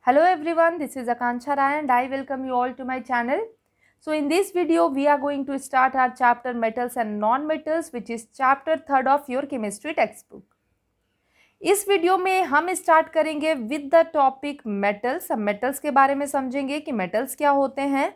Hello everyone, this is Akanksha Rai and I welcome you all to my channel. So in this video, we are going to start our chapter Metals and Non-Metals, which is chapter 3rd of your chemistry textbook. इस video में हम start करेंगे with the topic metals. हम metals के बारे में समझेंगे कि मेटल्स क्या होते हैं।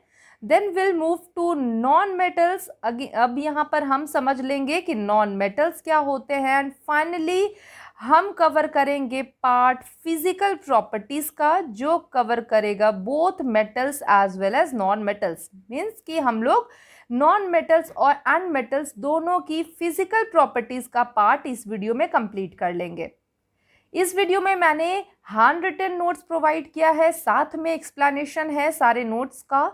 Then will move to non metals. अब यहाँ पर हम समझ लेंगे कि नॉन मेटल्स क्या होते हैं एंड फाइनली हम कवर करेंगे पार्ट फिजिकल प्रॉपर्टीज का, जो कवर करेगा both metals as well as non metals. Means कि हम लोग नॉन मेटल्स और एंड मेटल्स दोनों की फिजिकल प्रॉपर्टीज का पार्ट इस वीडियो में कंप्लीट कर लेंगे। इस वीडियो में मैंने हैंड रिटन नोट्स प्रोवाइड किया है, साथ में एक्सप्लेनेशन है सारे नोट्स का।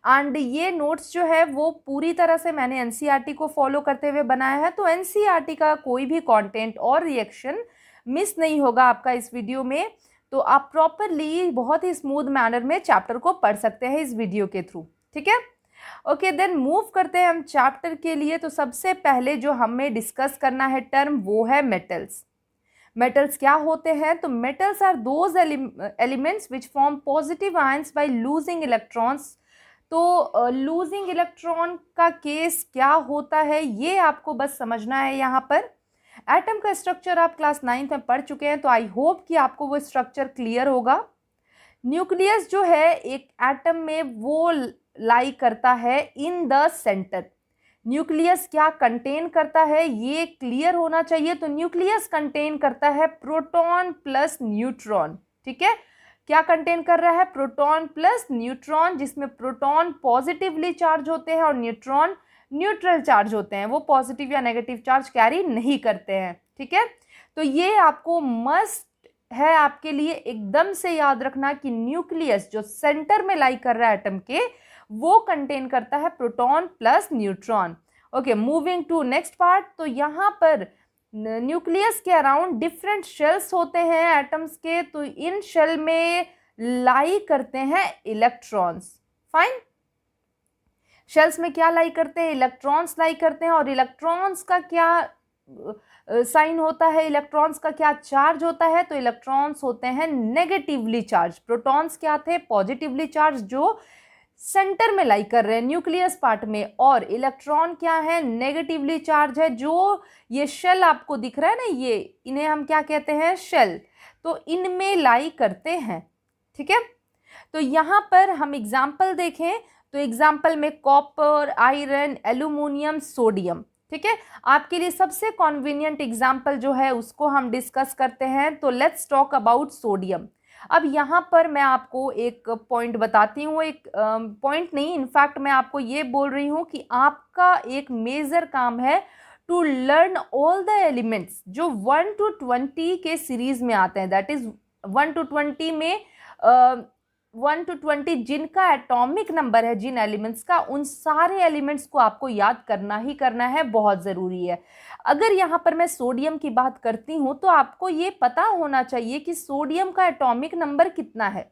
एंड ये नोट्स जो है वो पूरी तरह से मैंने एनसीईआरटी को फॉलो करते हुए बनाया है, तो एनसीईआरटी का कोई भी कंटेंट और रिएक्शन मिस नहीं होगा आपका इस वीडियो में। तो आप प्रॉपरली बहुत ही स्मूथ मैनर में चैप्टर को पढ़ सकते हैं इस वीडियो के थ्रू। ठीक है, ओके। देन मूव करते हैं हम चैप्टर के लिए। तो सबसे पहले जो हमें डिस्कस करना है टर्म, वो है मेटल्स। मेटल्स क्या होते हैं? तो metals are those elements which form positive ions by losing electrons. तो लूजिंग इलेक्ट्रॉन का केस क्या होता है ये आपको बस समझना है। यहाँ पर एटम का स्ट्रक्चर आप क्लास 9th में पढ़ चुके हैं, तो आई होप कि आपको वो स्ट्रक्चर क्लियर होगा। न्यूक्लियस जो है एक एटम में वो लाई करता है इन द सेंटर। न्यूक्लियस क्या कंटेन करता है ये क्लियर होना चाहिए। तो न्यूक्लियस कंटेन करता है प्रोटॉन प्लस न्यूट्रॉन। ठीक है, क्या कंटेन कर रहा है? प्रोटॉन प्लस न्यूट्रॉन, जिसमें प्रोटॉन पॉजिटिवली चार्ज होते हैं और न्यूट्रॉन न्यूट्रल चार्ज होते हैं, वो पॉजिटिव या नेगेटिव चार्ज कैरी नहीं करते हैं। ठीक है, तो ये आपको मस्ट है आपके लिए एकदम से याद रखना कि न्यूक्लियस जो सेंटर में लाई कर रहा है एटम के, वो कंटेन करता है proton plus neutron. Okay, moving to next part. तो यहाँ पर न्यूक्लियस के अराउंड डिफरेंट शेल्स होते हैं एटम्स के, तो इन शेल में लाई करते हैं इलेक्ट्रॉन्स। फाइन, शेल्स में क्या लाई करते हैं? इलेक्ट्रॉन्स लाई करते हैं। और इलेक्ट्रॉन्स का क्या साइन होता है? इलेक्ट्रॉन्स का क्या चार्ज होता है? तो इलेक्ट्रॉन्स होते हैं नेगेटिवली चार्ज। प्रोटॉन्स क्या थे? पॉजिटिवली चार्ज, जो सेंटर में लाई कर रहे हैं न्यूक्लियस पार्ट में। और इलेक्ट्रॉन क्या है? नेगेटिवली चार्ज है। जो ये शेल आपको दिख रहा है ना, ये इन्हें हम क्या कहते हैं? शेल। तो इनमें लाई करते हैं। ठीक है, तो यहाँ पर हम एग्जाम्पल देखें तो एग्जाम्पल में कॉपर, आयरन, एल्यूमिनियम, सोडियम। ठीक है, आपके लिए सबसे कॉन्वीनियंट एग्जाम्पल जो है उसको हम डिस्कस करते हैं। तो लेट्स टॉक अबाउट सोडियम। अब यहाँ पर मैं आपको एक पॉइंट बताती हूँ, एक पॉइंट नहीं, इनफैक्ट मैं आपको ये बोल रही हूँ कि आपका एक मेजर काम है to learn all the elements जो 1 to 20 के सीरीज में आते हैं। दैट इज 1 to 20 में 1 to 20 जिनका एटॉमिक नंबर है जिन एलिमेंट्स का, उन सारे एलिमेंट्स को आपको याद करना ही करना है, बहुत ज़रूरी है। अगर यहाँ पर मैं सोडियम की बात करती हूँ तो आपको ये पता होना चाहिए कि सोडियम का एटॉमिक नंबर कितना है।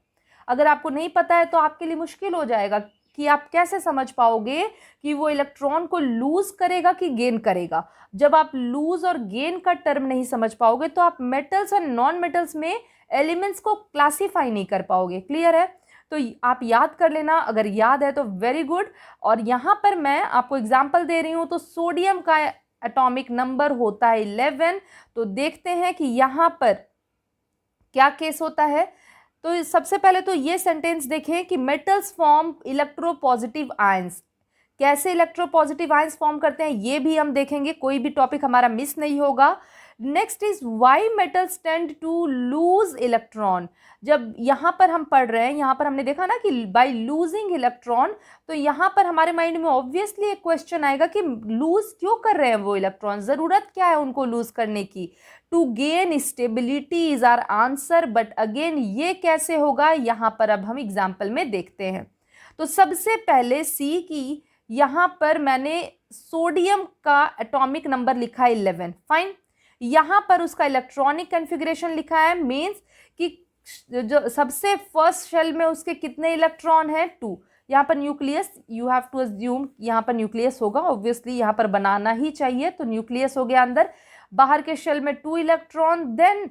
अगर आपको नहीं पता है तो आपके लिए मुश्किल हो जाएगा कि आप कैसे समझ पाओगे कि वो इलेक्ट्रॉन को लूज करेगा कि गेन करेगा। जब आप लूज और गेन का टर्म नहीं समझ पाओगे तो आप मेटल्स और नॉन मेटल्स में एलिमेंट्स को क्लासीफाई नहीं कर पाओगे। क्लियर है? तो आप याद कर लेना, अगर याद है तो वेरी गुड। और यहाँ पर मैं आपको एग्जाम्पल दे रही हूँ। तो सोडियम का एटॉमिक नंबर होता है 11। तो देखते हैं कि यहाँ पर क्या केस होता है। तो सबसे पहले तो ये सेंटेंस देखें कि मेटल्स फॉर्म इलेक्ट्रोपॉजिटिव आयंस। कैसे इलेक्ट्रोपॉजिटिव आयंस फॉर्म करते हैं ये भी हम देखेंगे, कोई भी टॉपिक हमारा मिस नहीं होगा। Next is why metals tend to lose electron. जब यहाँ पर हम पढ़ रहे हैं, यहाँ पर हमने देखा ना कि बाय लूजिंग इलेक्ट्रॉन, तो यहाँ पर हमारे माइंड में ऑब्वियसली एक क्वेश्चन आएगा कि लूज क्यों कर रहे हैं वो इलेक्ट्रॉन, ज़रूरत क्या है उनको लूज करने की? To gain stability is our answer. But again ये कैसे होगा, यहाँ पर अब हम एग्जाम्पल में देखते हैं। तो सबसे पहले सी की यहाँ पर मैंने सोडियम का एटॉमिक नंबर लिखा है 11। फाइन, यहाँ पर उसका इलेक्ट्रॉनिक कॉन्फ़िगरेशन लिखा है, मीन्स कि जो सबसे फर्स्ट शेल में उसके कितने इलेक्ट्रॉन हैं? 2। यहाँ पर nucleus, you have to assume यहाँ पर न्यूक्लियस होगा, ऑब्वियसली यहाँ पर बनाना ही चाहिए। तो न्यूक्लियस हो गया अंदर, बाहर के शेल में 2 इलेक्ट्रॉन। देन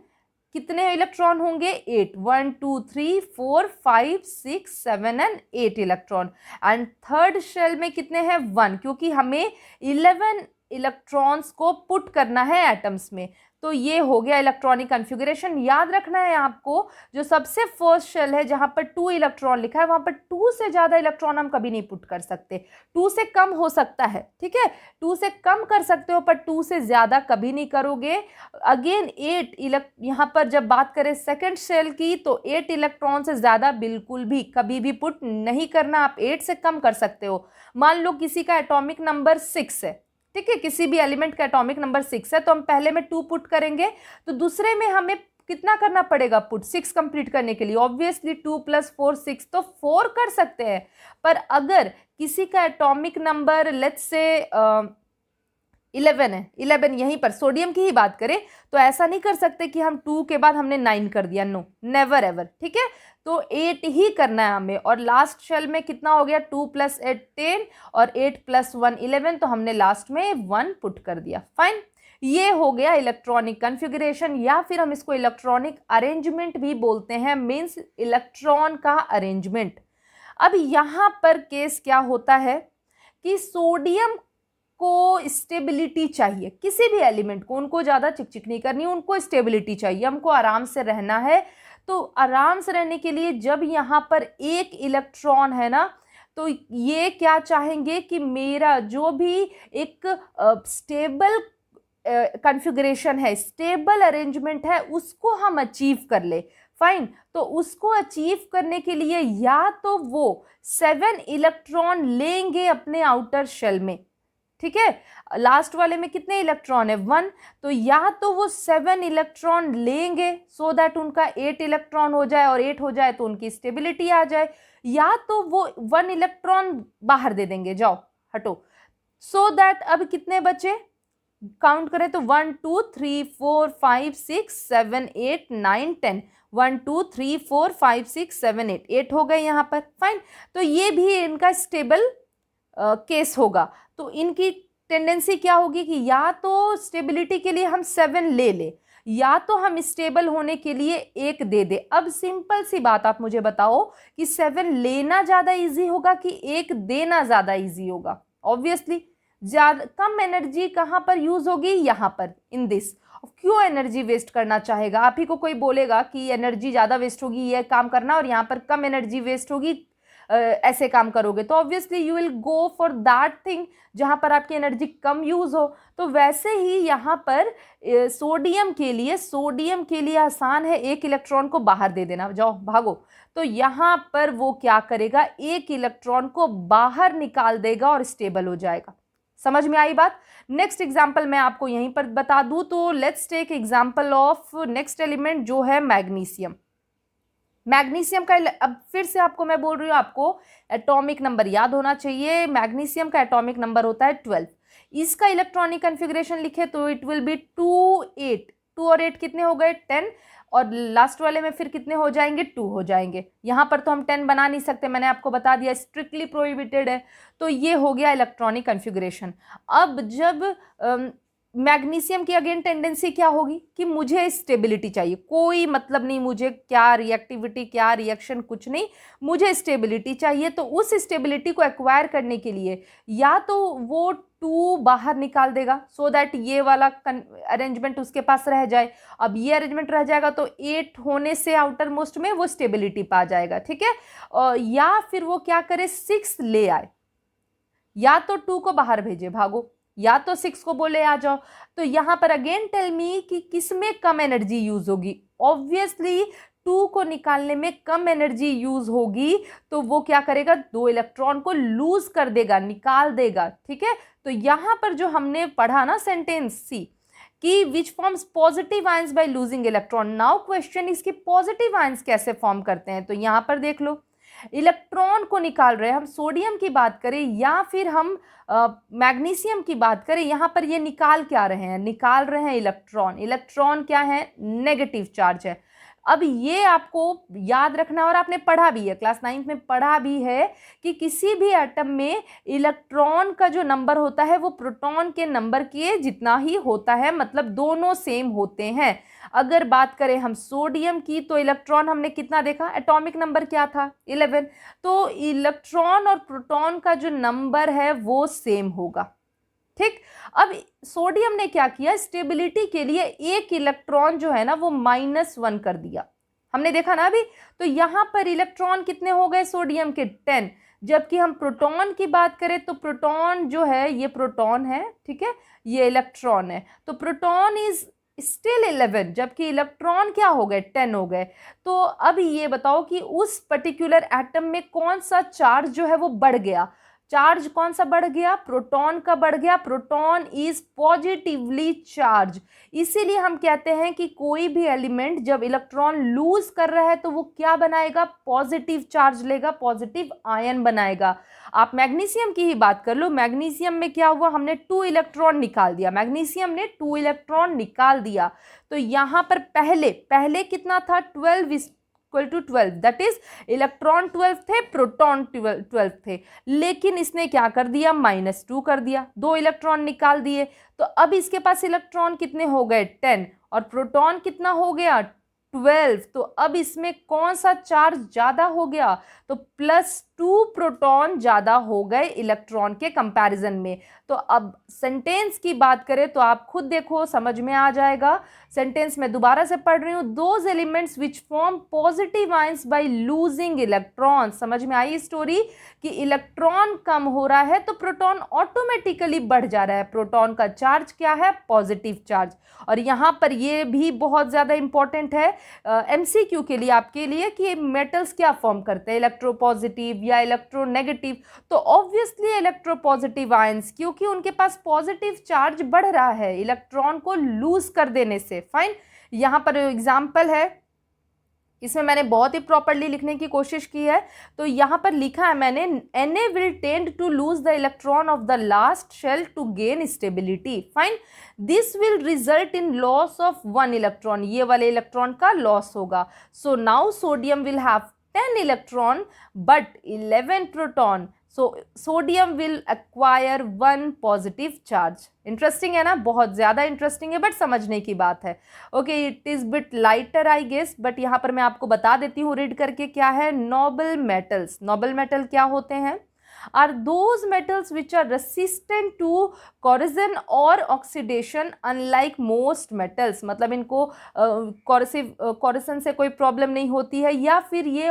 कितने इलेक्ट्रॉन होंगे? 8, 1 2 3 4 5 6 7 and 8 electron. And third shell में कितने हैं? 1, क्योंकि हमें 11 इलेक्ट्रॉन्स को पुट करना है एटम्स में। तो ये हो गया इलेक्ट्रॉनिक कॉन्फ़िगरेशन। याद रखना है आपको, जो सबसे फर्स्ट शेल है जहां पर 2 इलेक्ट्रॉन लिखा है, वहां पर 2 से ज़्यादा इलेक्ट्रॉन हम कभी नहीं पुट कर सकते। 2 से कम हो सकता है, ठीक है, 2 से कम कर सकते हो, पर 2 से ज़्यादा कभी नहीं करोगे। अगेन 8 यहाँ पर जब बात करें सेकेंड शेल की, तो 8 इलेक्ट्रॉन से ज़्यादा बिल्कुल भी कभी भी पुट नहीं करना। आप 8 से कम कर सकते हो। मान लो किसी का एटॉमिक नंबर 6 है, ठीक है, किसी भी एलिमेंट का एटॉमिक नंबर 6 है, तो हम पहले में 2 पुट करेंगे, तो दूसरे में हमें कितना करना पड़ेगा पुट 6 कंप्लीट करने के लिए? ऑब्वियसली 2 + 4 6, तो 4 कर सकते हैं। पर अगर किसी का एटॉमिक नंबर लेट्स से 11 है, 11 यहीं पर सोडियम की ही बात करें, तो ऐसा नहीं कर सकते कि हम 2 के बाद हमने 9 कर दिया, नो, नेवर एवर, ठीक है। तो 8 ही करना है हमें। और लास्ट शेल में कितना हो गया? 2 + 8 10 और 8 + 1 11, तो हमने लास्ट में 1 पुट कर दिया। फाइन, ये हो गया इलेक्ट्रॉनिक कॉन्फ़िगरेशन, या फिर हम इसको इलेक्ट्रॉनिक अरेंजमेंट भी बोलते हैं, मीन्स इलेक्ट्रॉन का अरेंजमेंट। अब यहाँ पर केस क्या होता है कि सोडियम को स्टेबिलिटी चाहिए, किसी भी एलिमेंट को, उनको ज़्यादा चिकचिक नहीं करनी, उनको स्टेबिलिटी चाहिए, हमको आराम से रहना है। तो आराम से रहने के लिए जब यहाँ पर एक इलेक्ट्रॉन है ना, तो ये क्या चाहेंगे कि मेरा जो भी एक स्टेबल कॉन्फ़िगरेशन है, स्टेबल अरेंजमेंट है, उसको हम अचीव कर ले। फाइन, तो उसको अचीव करने के लिए या तो वो 7 इलेक्ट्रॉन लेंगे अपने आउटर शेल में, ठीक है, लास्ट वाले में कितने इलेक्ट्रॉन है? 1, तो या तो वो 7 इलेक्ट्रॉन लेंगे सो दैट उनका 8 इलेक्ट्रॉन हो जाए, और 8 हो जाए तो उनकी स्टेबिलिटी आ जाए, या तो वो 1 इलेक्ट्रॉन बाहर दे देंगे, जाओ हटो, सो दैट अब कितने बचे? काउंट करें तो 1 2 3 4 5 6 7 8 9 10, 1 2 3 4 5 6 7 8, 8 हो गए यहाँ पर। फाइन, तो ये भी इनका स्टेबल केस होगा। तो इनकी टेंडेंसी क्या होगी कि या तो स्टेबिलिटी के लिए हम 7 ले ले, या तो हम स्टेबल होने के लिए 1 दे दे। अब सिंपल सी बात आप मुझे बताओ कि 7 लेना ज़्यादा इजी होगा कि 1 देना ज़्यादा इजी होगा? ऑब्वियसली ज़्यादा कम एनर्जी कहाँ पर यूज़ होगी? यहाँ पर, इन दिस। क्यों एनर्जी वेस्ट करना चाहेगा? आप ही को कोई बोलेगा कि एनर्जी ज़्यादा वेस्ट होगी ये काम करना, और यहाँ पर कम एनर्जी वेस्ट होगी ऐसे काम करोगे, तो obviously you will go for that thing जहाँ पर आपकी एनर्जी कम यूज़ हो। तो वैसे ही यहाँ पर सोडियम के लिए आसान है 1 इलेक्ट्रॉन को बाहर दे देना, जाओ भागो। तो यहाँ पर वो क्या करेगा? 1 इलेक्ट्रॉन को बाहर निकाल देगा और स्टेबल हो जाएगा। समझ में आई बात? नेक्स्ट एग्जाम्पल मैं आपको यहीं पर बता दूं, तो let's take example of next element जो है मैग्नीशियम। मैग्नीशियम का, अब फिर से आपको मैं बोल रही हूँ, आपको एटॉमिक नंबर याद होना चाहिए। मैग्नीशियम का एटॉमिक नंबर होता है 12। इसका इलेक्ट्रॉनिक कॉन्फ़िगरेशन लिखे तो इट विल बी 2 8, 2 और 8 कितने हो गए? 10, और लास्ट वाले में फिर कितने हो जाएंगे? 2 हो जाएंगे। यहाँ पर तो हम 10 बना नहीं सकते, मैंने आपको बता दिया, स्ट्रिक्टली प्रोहिबिटेड है। तो ये हो गया इलेक्ट्रॉनिक कॉन्फ़िगरेशन। अब जब मैग्नीशियम की अगेन टेंडेंसी क्या होगी कि मुझे स्टेबिलिटी चाहिए, कोई मतलब नहीं मुझे क्या रिएक्टिविटी क्या रिएक्शन कुछ नहीं, मुझे स्टेबिलिटी चाहिए। तो उस स्टेबिलिटी को एक्वायर करने के लिए या तो वो 2 बाहर निकाल देगा सो दैट ये वाला अरेंजमेंट उसके पास रह जाए। अब ये अरेंजमेंट रह जाएगा तो 8 होने से आउटर मोस्ट में वो स्टेबिलिटी पा जाएगा, ठीक है। या फिर वो क्या करे, 6 ले आए, या तो 2 को बाहर भेजे, भागो, या तो 6 को बोले आ जाओ। तो यहाँ पर अगेन टेल मी कि किस में कम एनर्जी यूज होगी? ऑब्वियसली 2 को निकालने में कम एनर्जी यूज होगी, तो वो क्या करेगा? 2 इलेक्ट्रॉन को लूज कर देगा, निकाल देगा, ठीक है। तो यहाँ पर जो हमने पढ़ा ना सेंटेंस सी कि which forms positive ions by losing electron, now question इसके पॉजिटिव आयंस कैसे फॉर्म करते हैं। तो यहाँ पर देख लो, इलेक्ट्रॉन को निकाल रहे हैं, हम सोडियम की बात करें या फिर हम मैग्नीशियम की बात करें, यहाँ पर ये निकाल क्या रहे हैं? निकाल रहे हैं इलेक्ट्रॉन। इलेक्ट्रॉन क्या है? नेगेटिव चार्ज है। अब ये आपको याद रखना, और आपने पढ़ा भी है, क्लास 9th में पढ़ा भी है कि किसी भी एटम में इलेक्ट्रॉन का जो नंबर होता है वो प्रोटॉन के नंबर के जितना ही होता है, मतलब दोनों सेम होते हैं। अगर बात करें हम सोडियम की, तो इलेक्ट्रॉन हमने कितना देखा, एटॉमिक नंबर क्या था, 11। तो इलेक्ट्रॉन और प्रोटॉन का जो नंबर है वो सेम होगा। ठीक, अब सोडियम ने क्या किया, स्टेबिलिटी के लिए एक इलेक्ट्रॉन जो है ना वो -1 कर दिया, हमने देखा ना अभी। तो यहां पर इलेक्ट्रॉन कितने हो गए सोडियम के, 10। जबकि हम प्रोटॉन की बात करें तो प्रोटॉन जो है, ये प्रोटॉन है, ठीक है, ये इलेक्ट्रॉन है, तो प्रोटॉन इज स्टिल 11, जबकि इलेक्ट्रॉन क्या हो गए, 10 हो गए। तो अब ये बताओ कि उस पर्टिकुलर एटम में कौन सा चार्ज जो है वो बढ़ गया, चार्ज कौन सा बढ़ गया, प्रोटॉन का बढ़ गया। प्रोटॉन इज पॉजिटिवली चार्ज, इसीलिए हम कहते हैं कि कोई भी एलिमेंट जब इलेक्ट्रॉन लूज कर रहा है तो वो क्या बनाएगा, पॉजिटिव चार्ज लेगा, पॉजिटिव आयन बनाएगा। आप मैग्नीशियम की ही बात कर लो, मैग्नीशियम में क्या हुआ, हमने 2 इलेक्ट्रॉन निकाल दिया, मैग्नीशियम ने 2 इलेक्ट्रॉन निकाल दिया। तो यहां पर पहले कितना था, 12 दैट इज इलेक्ट्रॉन 12 थे, प्रोटॉन 12 थे, लेकिन इसने क्या कर दिया, -2 कर दिया, 2 इलेक्ट्रॉन निकाल दिए। तो अब इसके पास इलेक्ट्रॉन कितने हो गए, 10, और प्रोटॉन कितना हो गया, 12। तो अब इसमें कौन सा चार्ज ज्यादा हो गया, तो +2 प्रोटॉन ज्यादा हो गए इलेक्ट्रॉन के कंपैरिजन में। तो अब सेंटेंस की बात करें तो आप खुद देखो, समझ में आ जाएगा। सेंटेंस में दोबारा से पढ़ रही हूं, those elements which form positive ions by losing electron. समझ में आई स्टोरी कि इलेक्ट्रॉन कम हो रहा है तो प्रोटॉन ऑटोमेटिकली बढ़ जा रहा है, प्रोटॉन का चार्ज क्या है, पॉजिटिव चार्ज। और यहां पर ये भी बहुत ज्यादा इंपॉर्टेंट है एमसीक्यू के लिए, आपके लिए, कि मेटल्स क्या फॉर्म करते हैं, इलेक्ट्रोपॉजिटिव या इलेक्ट्रोनेगेटिव। तो ऑब्वियसली इलेक्ट्रोपॉजिटिव आयंस, क्योंकि उनके पास पॉजिटिव चार्ज बढ़ रहा है इलेक्ट्रॉन को लूज कर देने से। फाइन, यहां पर एग्जांपल है, इसमें मैंने बहुत ही प्रॉपर्ली लिखने की कोशिश की है। तो यहां पर लिखा है मैंने, Na will tend to lose the electron of the last shell to gain stability. Fine, this will result in loss of 1 electron, ये वाले इलेक्ट्रॉन का लॉस होगा। So now sodium will have 10 electron but 11 proton. So sodium will acquire 1 positive charge. Interesting है ना, बहुत ज़्यादा interesting है, but समझने की बात है। Okay, it is bit lighter I guess, but यहाँ पर मैं आपको बता देती हूँ रीड करके क्या है। नोबल मेटल्स, नोबल मेटल क्या होते हैं, are those metals which are resistant to corrosion or oxidation unlike most metals। मतलब इनको corrosion से कोई प्रॉब्लम नहीं होती है, या फिर ये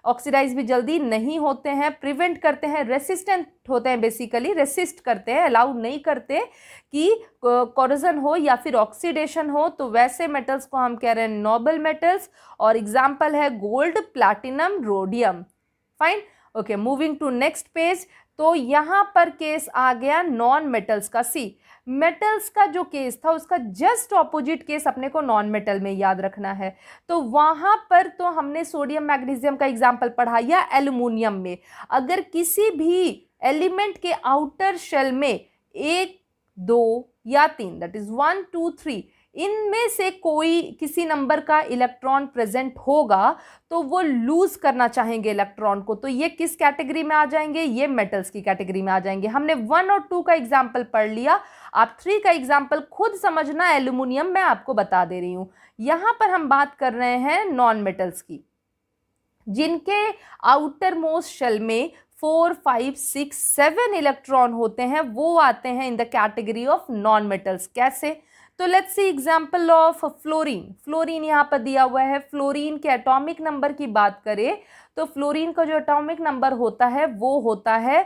ऑक्सीडाइज भी जल्दी नहीं होते हैं, प्रिवेंट करते हैं, रेसिस्टेंट होते हैं, बेसिकली रेसिस्ट करते हैं, अलाउ नहीं करते कि corrosion हो या फिर ऑक्सीडेशन हो। तो वैसे मेटल्स को हम कह रहे हैं नोबल मेटल्स, और एग्जाम्पल है gold, platinum, rhodium. Fine, okay, moving to next page. तो यहां पर केस आ गया नॉन मेटल्स का। सी, मेटल्स का जो केस था उसका जस्ट ऑपोजिट केस अपने को नॉन मेटल में याद रखना है। तो वहां पर तो हमने सोडियम मैग्नीशियम का एग्जाम्पल पढ़ा, या एल्युमिनियम में अगर किसी भी एलिमेंट के आउटर शेल में 1, 2 या 3, दैट इज 1, 2, 3, इनमें से कोई किसी नंबर का इलेक्ट्रॉन प्रेजेंट होगा तो वो लूज करना चाहेंगे इलेक्ट्रॉन को। तो ये किस कैटेगरी में आ जाएंगे, ये मेटल्स की कैटेगरी में आ जाएंगे। हमने 1 और 2 का एग्जाम्पल पढ़ लिया, आप 3 का एग्जाम्पल खुद समझना, एल्यूमिनियम मैं आपको बता दे रही हूं। यहां पर हम बात कर रहे हैं नॉन मेटल्स की, जिनके आउटर मोस्ट शेल में 4, 5, 6, 7 इलेक्ट्रॉन होते हैं, वो आते हैं in the category of non metals. कैसे, तो let's see example of fluorine. Fluorine यहाँ पर दिया हुआ है। फ्लोरीन के एटॉमिक नंबर की बात करें तो फ्लोरीन का जो एटॉमिक नंबर होता है वो होता है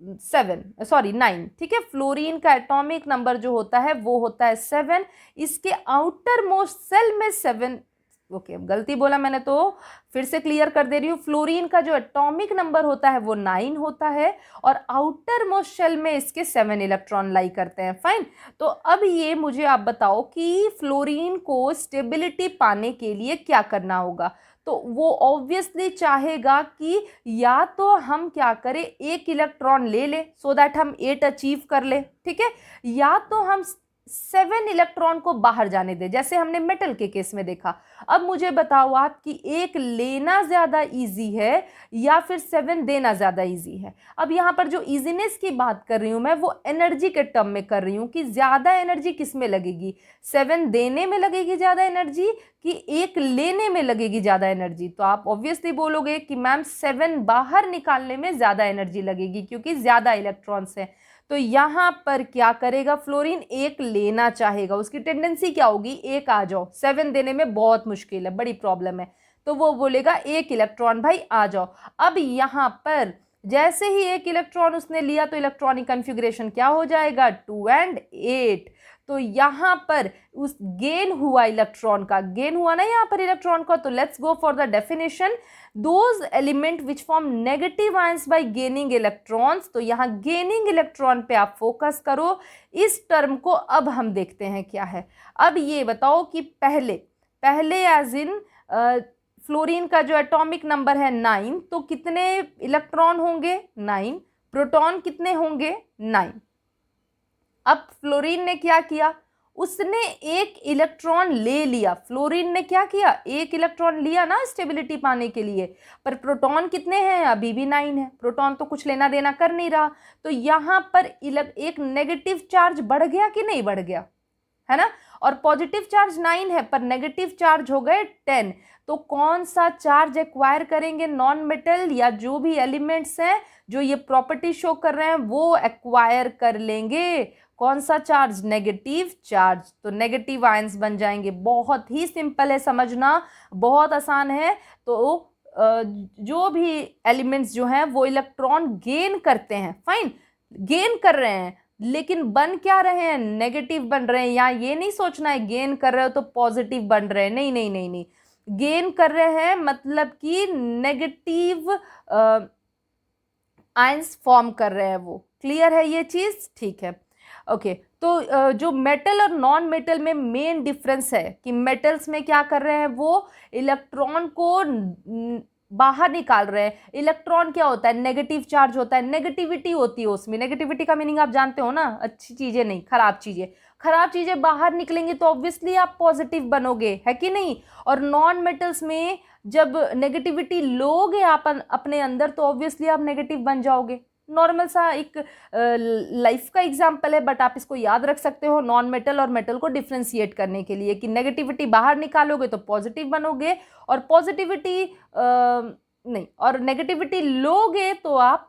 9, ठीक है। फ्लोरीन का एटॉमिक नंबर जो होता है वो होता है 7। इसके आउटर मोस्ट सेल में 7, ओके गलती बोला मैंने, तो फिर से क्लियर कर दे रही हूँ। फ्लोरीन का जो एटॉमिक नंबर होता है वो 9 होता है, और आउटर मोस्ट शेल में इसके 7 इलेक्ट्रॉन लाई करते हैं। फाइन, तो अब ये मुझे आप बताओ कि फ्लोरीन को स्टेबिलिटी पाने के लिए क्या करना होगा। तो वो ऑब्वियसली चाहेगा कि या तो हम क्या करें, 1 इलेक्ट्रॉन ले ले सो दैट हम 8 अचीव कर ले, ठीक है, या तो हम 7 इलेक्ट्रॉन को बाहर जाने दे, जैसे हमने मेटल के केस में देखा। अब मुझे बताओ आप कि एक लेना ज़्यादा इजी है या फिर 7 देना ज़्यादा इजी है। अब यहाँ पर जो इजीनेस की बात कर रही हूँ मैं, वो एनर्जी के टर्म में कर रही हूँ कि ज़्यादा एनर्जी किस में लगेगी, 7 देने में लगेगी ज़्यादा एनर्जी कि एक लेने में लगेगी ज़्यादा एनर्जी। तो आप ऑब्वियसली बोलोगे कि मैम 7 बाहर निकालने में ज़्यादा एनर्जी लगेगी क्योंकि ज़्यादा इलेक्ट्रॉन्स हैं। तो यहाँ पर क्या करेगा फ्लोरीन, एक लेना चाहेगा, उसकी टेंडेंसी क्या होगी, एक आ जाओ, 7 देने में बहुत मुश्किल है, बड़ी प्रॉब्लम है, तो वो बोलेगा एक इलेक्ट्रॉन भाई आ जाओ। अब यहाँ पर जैसे ही एक इलेक्ट्रॉन उसने लिया तो इलेक्ट्रॉनिक कन्फिग्रेशन क्या हो जाएगा, 2 and 8। तो यहाँ पर उस गेन हुआ इलेक्ट्रॉन का, गेन हुआ ना यहाँ पर इलेक्ट्रॉन का। तो let's go for the definition, those element which form negative ions bye gaining electrons. तो यहाँ गेनिंग इलेक्ट्रॉन पे आप फोकस करो, इस टर्म को अब हम देखते हैं क्या है। अब ये बताओ कि पहले एज इन फ्लोरीन का जो एटॉमिक नंबर है 9, तो कितने इलेक्ट्रॉन होंगे, 9, प्रोटॉन कितने होंगे, 9। अब फ्लोरीन ने क्या किया, उसने एक इलेक्ट्रॉन ले लिया। फ्लोरीन ने क्या किया, एक इलेक्ट्रॉन लिया ना स्टेबिलिटी पाने के लिए, पर प्रोटॉन कितने हैं, अभी भी 9 है। प्रोटॉन तो कुछ लेना देना कर नहीं रहा, तो यहाँ पर एक नेगेटिव चार्ज बढ़ गया कि नहीं बढ़ गया, है ना। और पॉजिटिव चार्ज 9 है पर नेगेटिव चार्ज हो गए 10। तो कौन सा चार्ज एक्वायर करेंगे, नॉन मेटल या जो भी एलिमेंट्स हैं जो ये प्रॉपर्टी शो कर रहे हैं वो एक्वायर कर लेंगे। कौन सा चार्ज, नेगेटिव चार्ज। तो नेगेटिव आयंस बन जाएंगे। बहुत ही सिंपल है समझना, बहुत आसान है। तो जो भी एलिमेंट्स जो हैं वो इलेक्ट्रॉन गेन करते हैं, फाइन, गेन कर रहे हैं, लेकिन बन क्या रहे हैं, नेगेटिव बन रहे हैं। यहाँ ये नहीं सोचना है गेन कर रहे हो तो पॉजिटिव बन रहे हैं, नहीं नहीं नहीं नहीं, गेन कर रहे हैं मतलब कि नेगेटिव आयंस फॉर्म कर रहे हैं वो। क्लियर है ये चीज, ठीक है, ओके। तो जो मेटल और नॉन मेटल में मेन डिफरेंस है कि मेटल्स में क्या कर रहे हैं, वो इलेक्ट्रॉन को बाहर निकाल रहे हैं। इलेक्ट्रॉन क्या होता है, नेगेटिव चार्ज होता है, नेगेटिविटी होती है उसमें। नेगेटिविटी का मीनिंग आप जानते हो ना, अच्छी चीजें नहीं, खराब चीजें। खराब चीजें बाहर निकलेंगी तो ऑब्वियसली आप पॉजिटिव बनोगे, है कि नहीं। और नॉन मेटल्स में जब नेगेटिविटी लोगे आप अपने अंदर तो ऑब्वियसली आप नेगेटिव बन जाओगे। नॉर्मल सा एक लाइफ का एग्जाम्पल है, बट आप इसको याद रख सकते हो नॉन मेटल और मेटल को डिफ्रेंशिएट करने के लिए कि नेगेटिविटी बाहर निकालोगे तो पॉजिटिव बनोगे, और पॉजिटिविटी नहीं, और नेगेटिविटी लोगे तो आप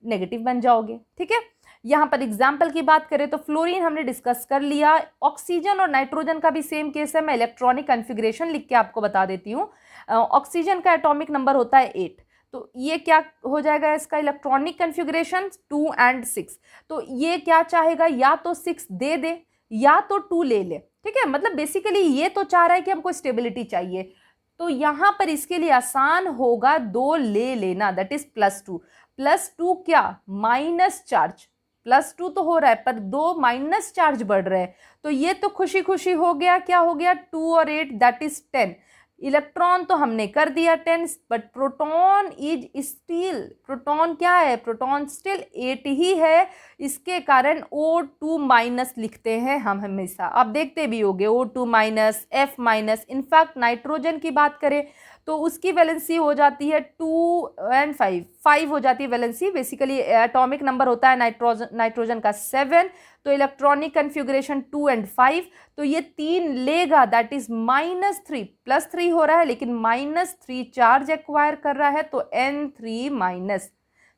नेगेटिव बन जाओगे, ठीक है। यहाँ पर एग्जाम्पल की बात करें तो फ्लोरीन हमने डिस्कस कर लिया। ऑक्सीजन और नाइट्रोजन का भी सेम केस है, मैं इलेक्ट्रॉनिक कन्फिग्रेशन लिख के आपको बता देती हूँ। ऑक्सीजन का एटॉमिक नंबर होता है 8, तो ये क्या हो जाएगा इसका इलेक्ट्रॉनिक कन्फिग्रेशन 2 and 6। तो ये क्या चाहेगा, या तो 6 दे दे या तो 2 ले ले, ठीक है। मतलब बेसिकली ये तो चाह रहा है कि हमको स्टेबिलिटी चाहिए, तो यहाँ पर इसके लिए आसान होगा 2 ले लेना, दैट इज +2। +2 क्या, माइनस चार्ज, +2 तो हो रहा है पर 2 माइनस चार्ज बढ़ रहे हैं, तो ये तो खुशी खुशी हो गया, क्या हो गया, 2 और 8 दैट इज 10। इलेक्ट्रॉन तो हमने कर दिया 10, but proton is still, proton क्या है, प्रोटॉन स्टिल 8 ही है। इसके कारण O2 माइनस लिखते हैं हम हमेशा, आप देखते भी होंगे O2 minus, F minus. In fact nitrogen की बात करें तो उसकी वैलेंसी हो जाती है 2 and 5 हो जाती है वैलेंसी। बेसिकली एटॉमिक नंबर होता है नाइट्रोजन का 7, तो इलेक्ट्रॉनिक कन्फिग्रेशन 2 and 5, तो ये 3 लेगा, दैट इज -3, +3 हो रहा है लेकिन -3 चार्ज एक्वायर कर रहा है, तो N3 माइनस।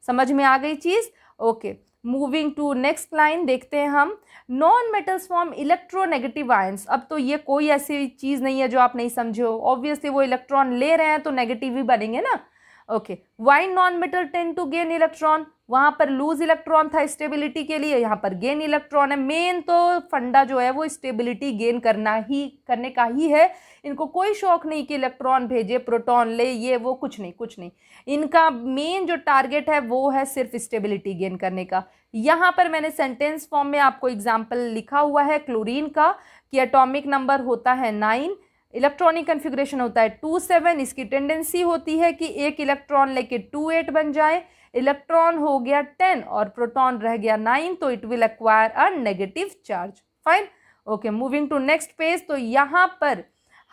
समझ में आ गई चीज, okay. Moving to next line देखते हैं हम, non metals form electronegative ions. अब तो ये कोई ऐसी चीज़ नहीं है जो आप नहीं समझे हो, ऑब्वियसली वो इलेक्ट्रॉन ले रहे हैं तो नेगेटिव ही बनेंगे ना, okay. Why non metal tend to gain electron, वहां पर लूज इलेक्ट्रॉन था स्टेबिलिटी के लिए, यहाँ पर गेन इलेक्ट्रॉन है। मेन तो फंडा जो है वो स्टेबिलिटी गेन करने का ही है। इनको कोई शौक नहीं कि इलेक्ट्रॉन भेजे, प्रोटॉन ले, ये वो कुछ नहीं कुछ नहीं। इनका मेन जो टारगेट है वो है सिर्फ स्टेबिलिटी गेन करने का। यहाँ पर मैंने सेंटेंस फॉर्म में आपको एग्जाम्पल लिखा हुआ है क्लोरीन का कि एटॉमिक नंबर होता है 9, इलेक्ट्रॉनिक कन्फिग्रेशन होता है 2 7। इसकी टेंडेंसी होती है कि एक इलेक्ट्रॉन लेके 2 8 बन जाए। इलेक्ट्रॉन हो गया 10 और प्रोटॉन रह गया 9, तो it will acquire a negative charge, fine, okay, moving to next page. तो यहाँ पर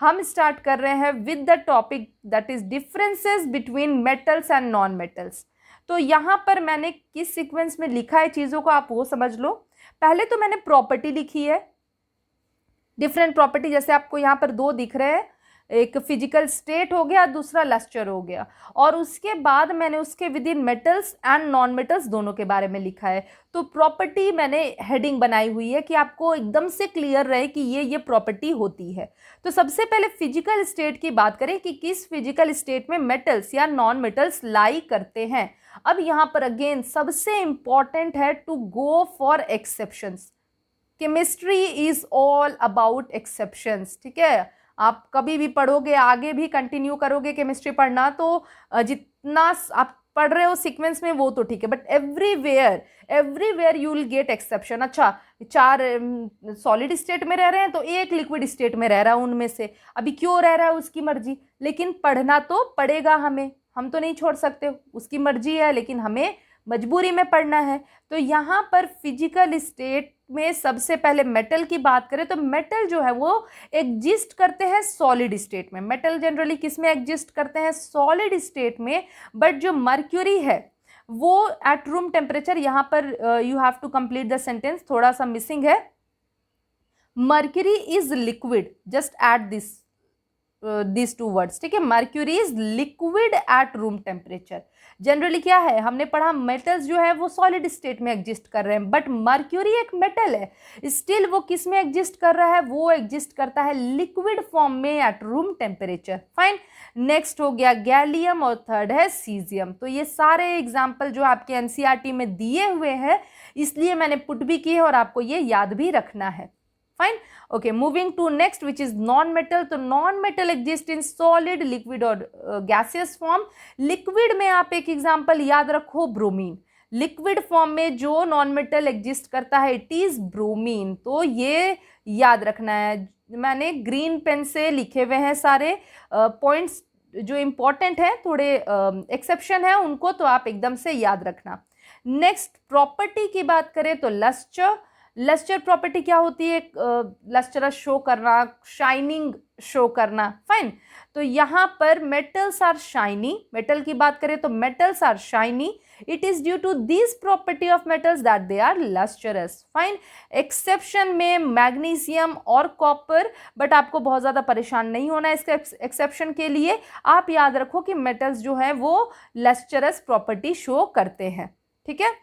हम स्टार्ट कर रहे हैं with the topic that is differences between metals and non metals. तो यहाँ पर मैंने किस सीक्वेंस में लिखा है चीज़ों को आप वो समझ लो। पहले तो मैंने प्रॉपर्टी लिखी है, डिफरेंट प्रॉपर्टी, जैसे आपको यहाँ पर दो दिख रहे हैं, एक फिजिकल स्टेट हो गया, दूसरा लस्टर हो गया, और उसके बाद मैंने उसके with in metals and non metals दोनों के बारे में लिखा है। तो प्रॉपर्टी मैंने हेडिंग बनाई हुई है कि आपको एकदम से क्लियर रहे कि ये प्रॉपर्टी होती है। तो सबसे पहले फिजिकल स्टेट की बात करें कि किस फिजिकल स्टेट में मेटल्स या नॉन मेटल्स लाई करते हैं। अब यहाँ पर अगेन सबसे इंपॉर्टेंट है to go for exceptions. Chemistry is all about exceptions, ठीक है। आप कभी भी पढ़ोगे, आगे भी कंटिन्यू करोगे केमिस्ट्री पढ़ना, तो जितना आप पढ़ रहे हो सीक्वेंस में वो तो ठीक है, but everywhere you will get exception. अच्छा, 4 सॉलिड स्टेट में रह रहे हैं तो एक लिक्विड स्टेट में रह रहा है उनमें से, अभी क्यों रह रहा है उसकी मर्जी, लेकिन पढ़ना तो पड़ेगा हमें, हम तो नहीं छोड़ सकते, उसकी मर्जी है, लेकिन हमें मजबूरी में पढ़ना है। तो यहाँ पर फिजिकल स्टेट में सबसे पहले मेटल की बात करें तो मेटल जो है वो एग्जिस्ट करते हैं सॉलिड स्टेट में। मेटल जनरली किस में एग्जिस्ट करते हैं? सॉलिड स्टेट में। बट जो मर्क्यूरी है वो एट रूम टेम्परेचर, यहाँ पर you have to complete the sentence, थोड़ा सा मिसिंग है। Mercury is liquid, just at this 2 words, ठीक है। Mercury is liquid at room temperature. Generally क्या है, हमने पढ़ा मेटल्स जो है वो सॉलिड स्टेट में एग्जिस्ट कर रहे हैं, बट मर्क्यूरी एक मेटल है, स्टिल वो किस में एग्जिस्ट कर रहा है? वो एग्जिस्ट करता है लिक्विड फॉर्म में eight room temperature. Fine, next हो गया गैलियम और थर्ड है सीजियम। तो ये सारे एग्जाम्पल जो आपके एनसीईआरटी में दिए हुए हैं, इसलिए मैंने पुट भी किए और आपको ये याद भी रखना है। Fine, okay, moving to next which is non metal. तो non metal exist in solid, liquid और गैसियस फॉर्म। लिक्विड में आप एक एग्जांपल याद रखो, ब्रोमीन। लिक्विड फॉर्म में जो नॉन मेटल एग्जिस्ट करता है इट इज ब्रोमीन। तो ये याद रखना है, मैंने ग्रीन पेन से लिखे हुए हैं सारे पॉइंट्स जो इंपॉर्टेंट है, थोड़े एक्सेप्शन है उनको तो आप एकदम से याद रखना। नेक्स्ट प्रॉपर्टी की बात करें तो लस्टर। लस्टर प्रॉपर्टी क्या होती है? लस्टरस शो करना, शाइनिंग शो करना। फाइन, तो यहाँ पर मेटल्स आर शाइनी। मेटल की बात करें तो metals are shiny, it is due to this property of metals that they are lustrous. Fine, exception में मैग्नीशियम और कॉपर, बट आपको बहुत ज़्यादा परेशान नहीं होना है इसके एक्सेप्शन के लिए। आप याद रखो कि मेटल्स जो है वो लस्टरस प्रॉपर्टी शो करते हैं, ठीक है।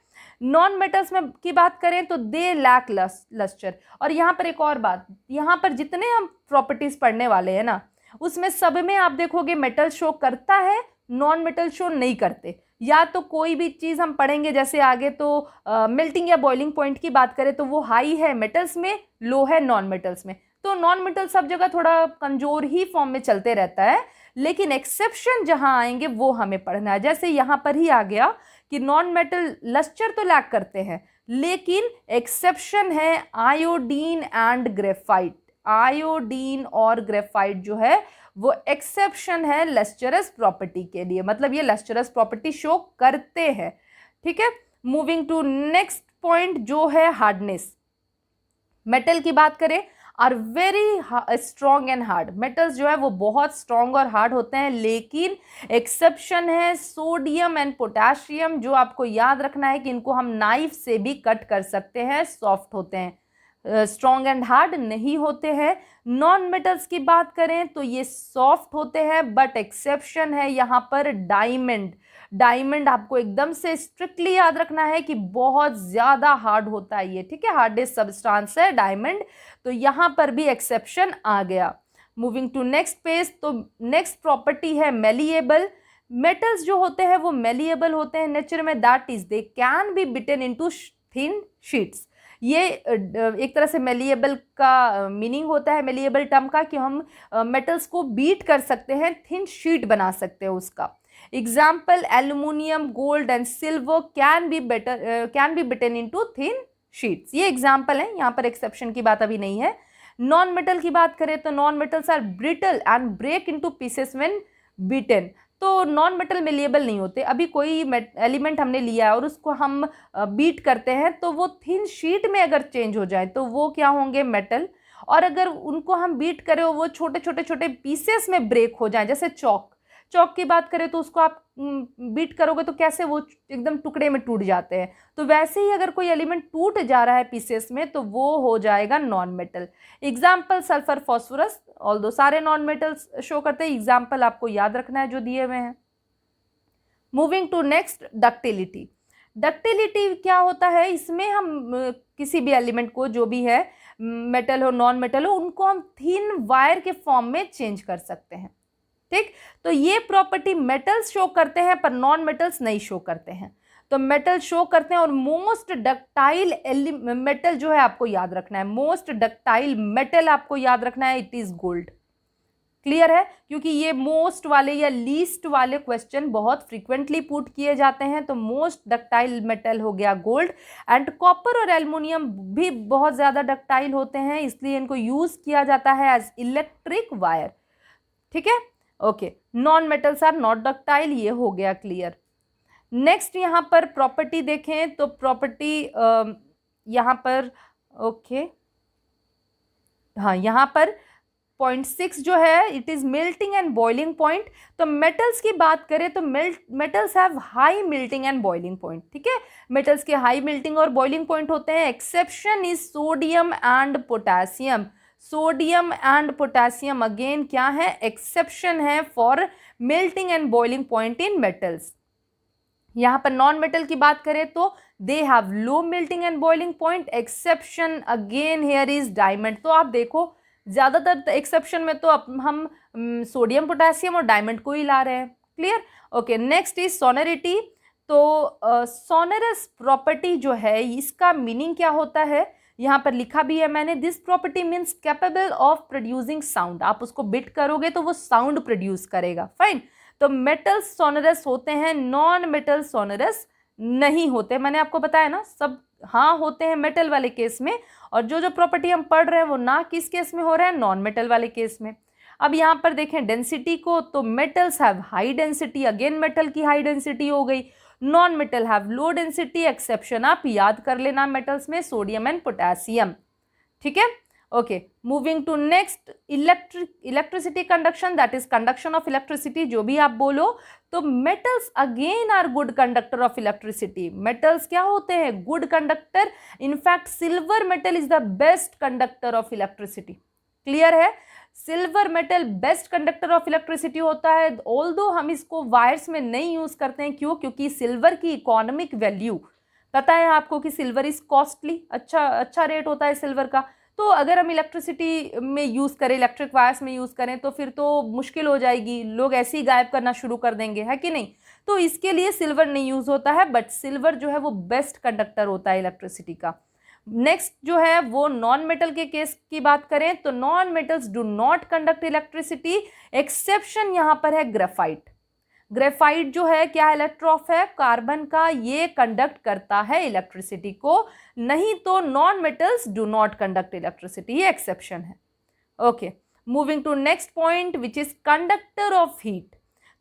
नॉन मेटल्स में की बात करें तो दे लैक लस्टर। और यहाँ पर एक और बात, यहाँ पर जितने हम प्रॉपर्टीज पढ़ने वाले हैं ना, उसमें सब में आप देखोगे मेटल शो करता है, नॉन मेटल शो नहीं करते। या तो कोई भी चीज़ हम पढ़ेंगे जैसे आगे, तो मेल्टिंग या बॉइलिंग पॉइंट की बात करें तो वो हाई है मेटल्स में, लो है नॉन मेटल्स में। तो नॉन मेटल सब जगह थोड़ा कमजोर ही फॉर्म में चलते रहता है, लेकिन एक्सेप्शन जहां आएंगे वो हमें पढ़ना है। जैसे यहाँ पर ही आ गया कि नॉन मेटल लस्टर तो लैक करते हैं, लेकिन एक्सेप्शन है आयोडीन एंड ग्रेफाइट। आयोडीन और ग्रेफाइट जो है वो एक्सेप्शन है लस्टरस प्रॉपर्टी के लिए, मतलब ये लस्टरस प्रॉपर्टी शो करते हैं, ठीक है। मूविंग टू नेक्स्ट पॉइंट जो है हार्डनेस। मेटल की बात करें are very strong and hard. Metals जो है वो बहुत स्ट्रॉन्ग और हार्ड होते हैं, लेकिन एक्सेप्शन है सोडियम एंड पोटेशियम, जो आपको याद रखना है कि इनको हम नाइफ से भी कट कर सकते हैं, सॉफ्ट होते हैं, स्ट्रॉन्ग एंड हार्ड नहीं होते हैं। नॉन मेटल्स की बात करें तो ये सॉफ्ट होते हैं, बट एक्सेप्शन है यहाँ पर डायमंड। डायमंड आपको एकदम से स्ट्रिक्टली याद रखना है कि बहुत ज़्यादा हार्ड होता है ये, ठीक है, हार्डेस्ट सब्सटेंस है डायमंड। तो यहाँ पर भी एक्सेप्शन आ गया। मूविंग टू नेक्स्ट पेज, तो नेक्स्ट प्रॉपर्टी है मेलिएबल। मेटल्स जो होते हैं वो मेलिएबल होते हैं नेचर में, that is they can be beaten into thin sheets. ये एक तरह से मेलिएबल का मीनिंग होता है, मेलिएबल टर्म का, कि हम मेटल्स को बीट कर सकते हैं, थिन शीट बना सकते हैं उसका। Example aluminium, gold and silver can be beaten into thin sheets. ये एग्जाम्पल है, यहाँ पर एक्सेप्शन की बात अभी नहीं है। नॉन मेटल की बात करें तो non metals are brittle and break into pieces when beaten. तो नॉन मेटल मेलिएबल नहीं होते। अभी कोई एलिमेंट हमने लिया है और उसको हम बीट करते हैं तो वो थिन शीट में अगर चेंज हो जाए तो वो क्या होंगे? मेटल। और अगर उनको हम बीट करें और वो छोटे छोटे छोटे पीसेस में ब्रेक हो जाए, जैसे चौक की बात करें तो उसको आप बीट करोगे तो कैसे वो एकदम टुकड़े में टूट जाते हैं, तो वैसे ही अगर कोई एलिमेंट टूट जा रहा है पीसेस में तो वो हो जाएगा non metal. Example sulphur phosphorus, although सारे नॉन मेटल्स शो करते हैं, एग्जाम्पल आपको याद रखना है जो दिए हुए हैं। Moving to next, ductility. Ductility क्या होता है, इसमें हम किसी भी एलिमेंट को, जो भी है मेटल हो नॉन मेटल हो, उनको हम थिन वायर के फॉर्म में चेंज कर सकते हैं। ठीक, तो ये प्रॉपर्टी मेटल्स शो करते हैं पर नॉन मेटल्स नहीं शो करते हैं। तो मेटल शो करते हैं, और मोस्ट डक्टाइल मेटल जो है आपको याद रखना है, मोस्ट डक्टाइल मेटल आपको याद रखना है, इट इज गोल्ड। क्लियर है, क्योंकि ये मोस्ट वाले या लीस्ट वाले क्वेश्चन बहुत फ्रीक्वेंटली पुट किए जाते हैं। तो मोस्ट डक्टाइल मेटल हो गया गोल्ड, एंड कॉपर और एल्युमिनियम भी बहुत ज्यादा डक्टाइल होते हैं, इसलिए इनको यूज किया जाता है एज इलेक्ट्रिक वायर। ठीक है, okay, non metals are not ductile, ये हो गया क्लियर। नेक्स्ट यहां पर प्रॉपर्टी देखें तो प्रॉपर्टी यहां पर ओके, हाँ, यहां पर पॉइंट 6 जो है it is melting and boiling point. तो मेटल्स की बात करें तो metals have high melting and boiling point. ठीक है, मेटल्स के हाई मेल्टिंग और बॉइलिंग पॉइंट होते हैं। Exception is sodium and potassium. Sodium and potassium again क्या है, एक्सेप्शन है for melting and boiling point in metals. यहां पर नॉन मेटल की बात करें तो they have low melting and boiling point. Exception again here is diamond. तो आप देखो ज्यादातर एक्सेप्शन में तो हम सोडियम पोटेशियम और डायमंड को ही ला रहे हैं। Clear, okay. Next is sonority. तो सोनरस प्रॉपर्टी जो है इसका मीनिंग क्या होता है, यहाँ पर लिखा भी है मैंने, this property means capable of producing sound. आप उसको बिट करोगे तो वो साउंड प्रोड्यूस करेगा। फाइन, तो मेटल्स सोनरस होते हैं, नॉन मेटल सोनरस नहीं होते। मैंने आपको बताया ना, सब हाँ होते हैं मेटल वाले केस में, और जो प्रॉपर्टी हम पढ़ रहे हैं वो ना किस केस में हो रहा है, नॉन मेटल वाले केस में। अब यहाँ पर देखें डेंसिटी को, तो metals have high density, again metal की हाई डेंसिटी हो गई। Non metal have low density, exception आप याद कर लेना मेटल्स में सोडियम एंड पोटेशियम। ठीक है, okay. Moving to next, electricity conduction, that is conduction of electricity, जो भी आप बोलो। तो metals again are good conductor of electricity. Metals क्या होते हैं, good conductor. In fact silver metal is the best conductor of electricity. Clear है, silver metal best conductor of electricity होता है। ऑल्दो हम इसको वायर्स में नहीं यूज करते हैं, क्यों, क्योंकि सिल्वर की इकोनॉमिक वैल्यू पता है आपको कि सिल्वर इज कॉस्टली, अच्छा रेट होता है सिल्वर का। तो अगर हम इलेक्ट्रिसिटी में यूज़ करें, इलेक्ट्रिक वायर्स में यूज़ करें, तो फिर तो मुश्किल हो जाएगी, लोग ऐसे ही गायब करना शुरू कर देंगे, है कि नहीं। तो इसके लिए सिल्वर नहीं यूज़ होता है, बट सिल्वर जो है वो बेस्ट कंडक्टर होता है इलेक्ट्रिसिटी का। नेक्स्ट जो है वो नॉन मेटल के केस की बात करें तो non metals do not conduct electricity. Exception यहाँ पर है ग्रेफाइट। ग्रेफाइट जो है क्या, इलेक्ट्रॉफ है कार्बन का, ये कंडक्ट करता है इलेक्ट्रिसिटी को, नहीं तो non metals do not conduct electricity, ये एक्सेप्शन है। Okay, moving to next point which is conductor of heat.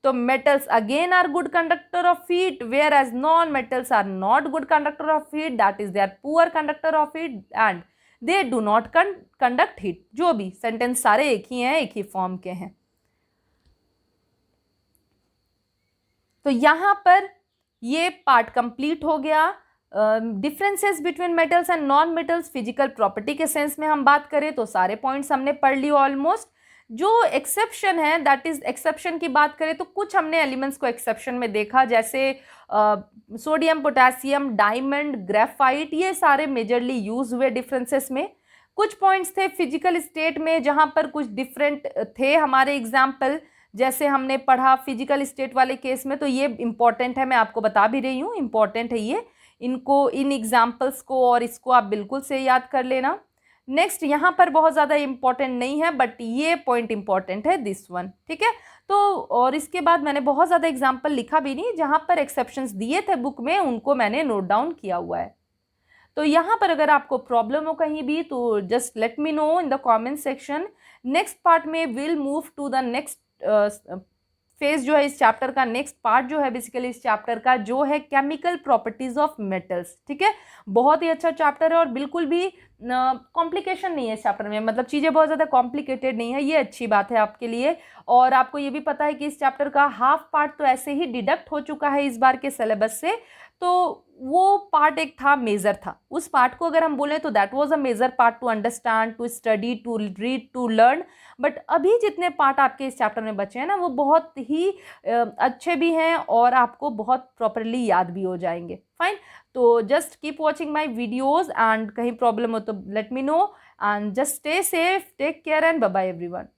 तो metals again are good conductor of heat, whereas non metals are not good conductor of heat, that is they are poor conductor of heat and they do not conduct heat. जो भी sentence सारे एक ही हैं, एक ही form के हैं। तो यहां पर ये पार्ट कंप्लीट हो गया। Differences between metals and non metals, physical property के सेंस में हम बात करें तो सारे पॉइंट्स हमने पढ़ ली ऑलमोस्ट। जो एक्सेप्शन है, दैट इज एक्सेप्शन की बात करें तो कुछ हमने एलिमेंट्स को एक्सेप्शन में देखा, जैसे सोडियम पोटेशियम डायमंड ग्रेफाइट, ये सारे मेजरली यूज हुए डिफरेंसेस में। कुछ पॉइंट्स थे फिजिकल स्टेट में जहां पर कुछ डिफरेंट थे हमारे एग्जाम्पल, जैसे हमने पढ़ा फिजिकल स्टेट वाले केस में, तो ये इंपॉर्टेंट है, मैं आपको बता भी रही हूँ इंपॉर्टेंट है ये, इनको इन एग्जाम्पल्स को और इसको आप बिल्कुल से याद कर लेना। नेक्स्ट यहाँ पर बहुत ज़्यादा इंपॉर्टेंट नहीं है, बट ये पॉइंट इंपॉर्टेंट है, दिस वन। ठीक है, तो और इसके बाद मैंने बहुत ज़्यादा एग्जाम्पल लिखा भी नहीं, जहाँ पर एक्सेप्शंस दिए थे बुक में उनको मैंने नोट डाउन किया हुआ है। तो यहाँ पर अगर आपको प्रॉब्लम हो कहीं भी तो just let me know in the comment section. Next part में will move to the next phase जो है इस चैप्टर का, नेक्स्ट पार्ट जो है बेसिकली इस चैप्टर का, जो है केमिकल प्रॉपर्टीज ऑफ मेटल्स। ठीक है, बहुत ही अच्छा चैप्टर है और बिल्कुल भी कॉम्प्लिकेशन नहीं है इस चैप्टर में, मतलब चीज़ें बहुत ज़्यादा कॉम्प्लिकेटेड नहीं है, ये अच्छी बात है आपके लिए। और आपको ये भी पता है कि इस चैप्टर का हाफ पार्ट तो ऐसे ही डिडक्ट हो चुका है इस बार के सिलेबस से, तो वो पार्ट एक था, मेजर था, उस पार्ट को अगर हम बोलें तो that was a major part to understand, to study, to read, to learn. But अभी जितने पार्ट आपके इस चैप्टर में बचे हैं ना, वो बहुत ही अच्छे भी हैं और आपको बहुत प्रॉपरली याद भी हो जाएंगे। फाइन, तो just keep watching my videos and कहीं प्रॉब्लम हो तो let me know, and just stay safe, take care and bye bye everyone.